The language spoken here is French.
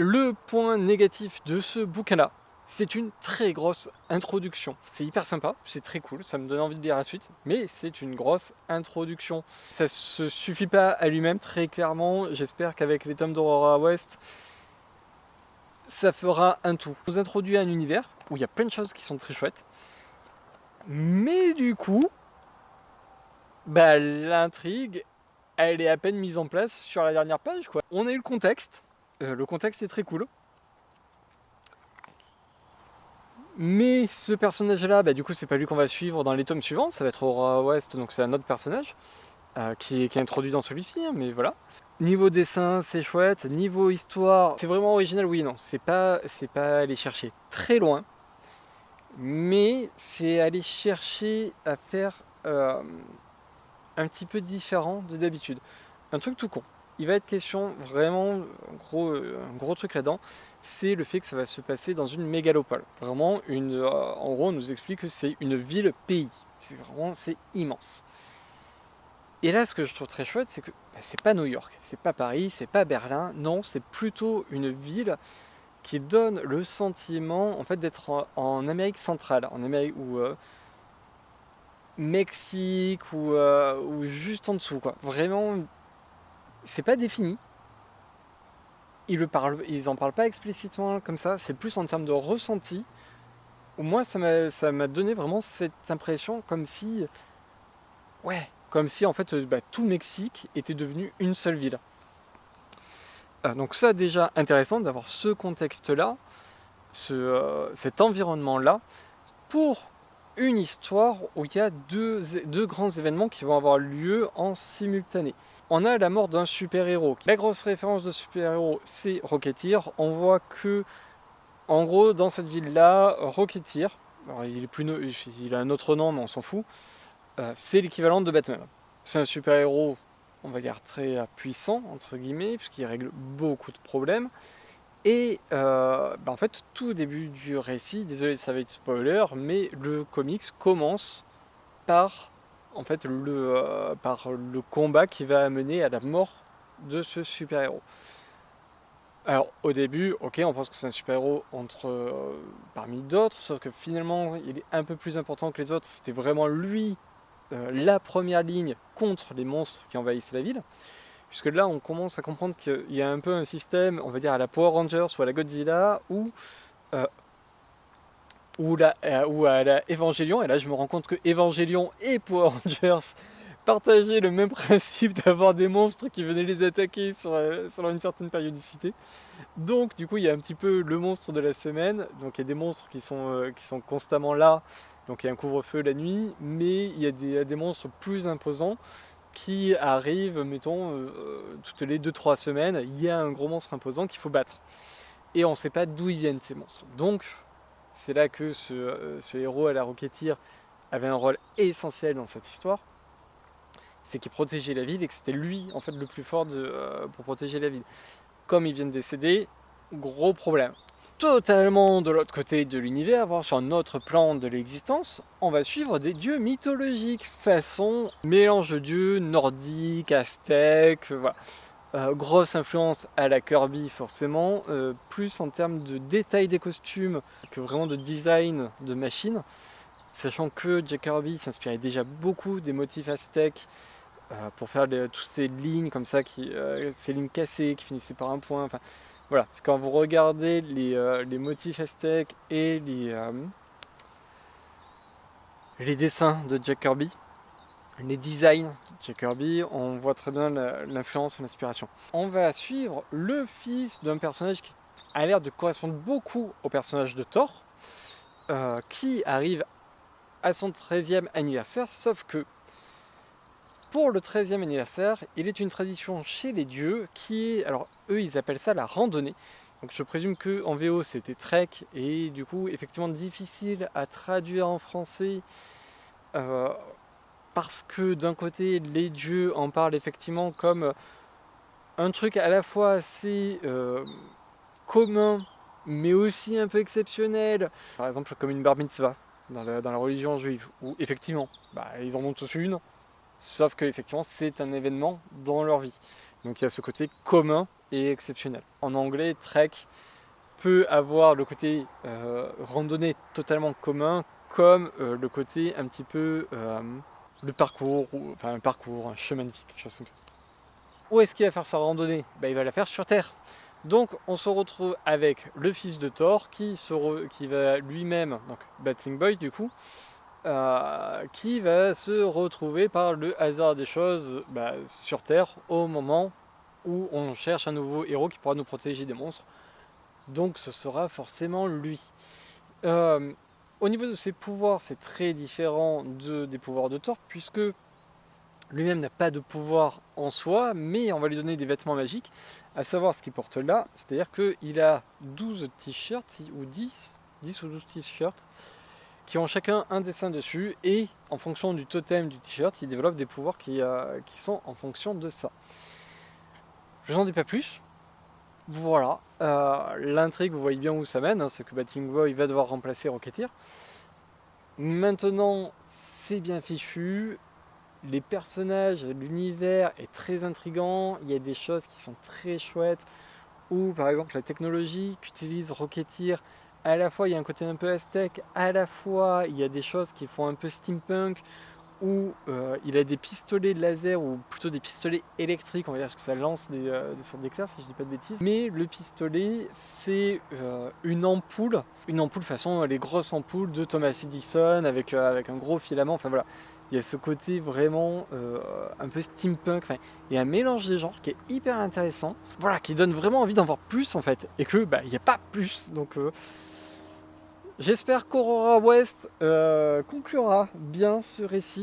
Le point négatif de ce bouquin-là, c'est une très grosse introduction. C'est hyper sympa, c'est très cool, ça me donne envie de lire la suite, mais c'est une grosse introduction. Ça se suffit pas à lui-même, très clairement. J'espère qu'avec les tomes d'Aurora West, ça fera un tout. On nous introduit un univers où il y a plein de choses qui sont très chouettes, mais du coup, l'intrigue, elle est à peine mise en place sur la dernière page, quoi. On a eu le contexte est très cool. Mais ce personnage-là, du coup, c'est pas lui qu'on va suivre dans les tomes suivants, ça va être Aurora West, donc c'est un autre personnage qui est introduit dans celui-ci, hein, mais voilà. Niveau dessin, c'est chouette. Niveau histoire, c'est vraiment original, oui et non. C'est pas aller chercher très loin, mais c'est aller chercher à faire un petit peu différent de d'habitude. Un truc tout con. Il va être question, vraiment, un gros truc là-dedans, c'est le fait que ça va se passer dans une mégalopole. Vraiment, en gros, on nous explique que c'est une ville-pays. C'est immense. Et là, ce que je trouve très chouette, c'est que c'est pas New York, c'est pas Paris, c'est pas Berlin, non, c'est plutôt une ville qui donne le sentiment, en fait, d'être en Amérique centrale, en Amérique ou Mexique ou juste en dessous, quoi. Vraiment, c'est pas défini. Ils en parlent pas explicitement comme ça, c'est plus en termes de ressenti. Où moi, ça m'a donné vraiment cette impression comme si en fait tout le Mexique était devenu une seule ville. Donc ça déjà intéressant d'avoir ce contexte-là, cet environnement-là, pour une histoire où il y a deux grands événements qui vont avoir lieu en simultané. On a la mort d'un super-héros. La grosse référence de super-héros, c'est Rocketeer. On voit que, en gros, dans cette ville-là, Rocketeer, alors il a un autre nom, mais on s'en fout, c'est l'équivalent de Batman. C'est un super-héros, on va dire, très puissant, entre guillemets, puisqu'il règle beaucoup de problèmes. Et en fait, tout début du récit, désolé, ça va être spoiler, mais le comics commence par par le combat qui va amener à la mort de ce super-héros. Alors au début, ok, on pense que c'est un super-héros parmi d'autres, sauf que finalement il est un peu plus important que les autres. C'était vraiment lui la première ligne contre les monstres qui envahissent la ville. Puisque là, on commence à comprendre qu'il y a un peu un système, on va dire à la Power Rangers ou à la Godzilla, euh, ou à la Evangelion. Et là, je me rends compte que Evangelion et Power Rangers partageaient le même principe d'avoir des monstres qui venaient les attaquer sur une certaine périodicité. Donc, du coup, il y a un petit peu le monstre de la semaine. Donc, il y a des monstres qui sont constamment là. Donc, il y a un couvre-feu la nuit. Mais il y a des monstres plus imposants qui arrive, mettons, toutes les 2-3 semaines, il y a un gros monstre imposant qu'il faut battre. Et on ne sait pas d'où ils viennent ces monstres. Donc, c'est là que ce héros à la Rocketeer avait un rôle essentiel dans cette histoire. C'est qu'il protégeait la ville et que c'était lui, en fait, le plus fort pour protéger la ville. Comme il vient de décéder, gros problème. Totalement de l'autre côté de l'univers, voire sur un autre plan de l'existence, on va suivre des dieux mythologiques, façon mélange de dieux nordiques, aztèques, voilà. Grosse influence à la Kirby forcément, plus en termes de détail des costumes que vraiment de design de machines, sachant que Jack Kirby s'inspirait déjà beaucoup des motifs aztèques pour faire toutes ces lignes comme ça, ces lignes cassées qui finissaient par un point, enfin voilà, quand vous regardez les motifs aztèques et les dessins de Jack Kirby, les designs de Jack Kirby, on voit très bien l'influence et l'inspiration. On va suivre le fils d'un personnage qui a l'air de correspondre beaucoup au personnage de Thor, qui arrive à son 13e anniversaire, sauf que pour le 13e anniversaire, il est une tradition chez les dieux qui est, alors eux ils appellent ça la randonnée. Donc je présume que en VO c'était trek et du coup effectivement difficile à traduire en français parce que d'un côté les dieux en parlent effectivement comme un truc à la fois assez commun mais aussi un peu exceptionnel. Par exemple comme une bar mitzvah dans la religion juive où effectivement ils en ont tous une. Sauf que effectivement c'est un événement dans leur vie. Donc il y a ce côté commun et exceptionnel. En anglais, trek peut avoir le côté randonnée totalement commun, comme le côté un petit peu le parcours, enfin un parcours, un chemin de vie, quelque chose comme ça. Où est-ce qu'il va faire sa randonnée? Il va la faire sur Terre. Donc on se retrouve avec le fils de Thor qui va lui-même, donc Battling Boy du coup, qui va se retrouver par le hasard des choses sur Terre au moment où on cherche un nouveau héros qui pourra nous protéger des monstres. Donc ce sera forcément lui. Au niveau de ses pouvoirs, c'est très différent des pouvoirs de Thor, puisque lui-même n'a pas de pouvoir en soi, mais on va lui donner des vêtements magiques, à savoir ce qu'il porte là, c'est-à-dire qu'il a 12 t-shirts, ou 10 ou 12 t-shirts, qui ont chacun un dessin dessus, et en fonction du totem du t-shirt, il développe des pouvoirs qui sont en fonction de ça. Je n'en dis pas plus. Voilà, l'intrigue, vous voyez bien où ça mène, hein, c'est que Battling Boy va devoir remplacer Rocketeer. Maintenant, c'est bien fichu, les personnages, l'univers est très intriguant, il y a des choses qui sont très chouettes, où par exemple la technologie qu'utilise Rocketeer, à la fois il y a un côté un peu aztèque, à la fois il y a des choses qui font un peu steampunk, où il a des pistolets laser, ou plutôt des pistolets électriques, on va dire, parce que ça lance des sortes d'éclairs, si je dis pas de bêtises. Mais le pistolet, c'est une ampoule façon les grosses ampoules de Thomas Edison, avec un gros filament, enfin voilà. Il y a ce côté vraiment un peu steampunk, enfin, il y a un mélange des genres qui est hyper intéressant, voilà, qui donne vraiment envie d'en voir plus en fait, et que il n'y a pas plus, donc j'espère qu'Aurora West conclura bien ce récit.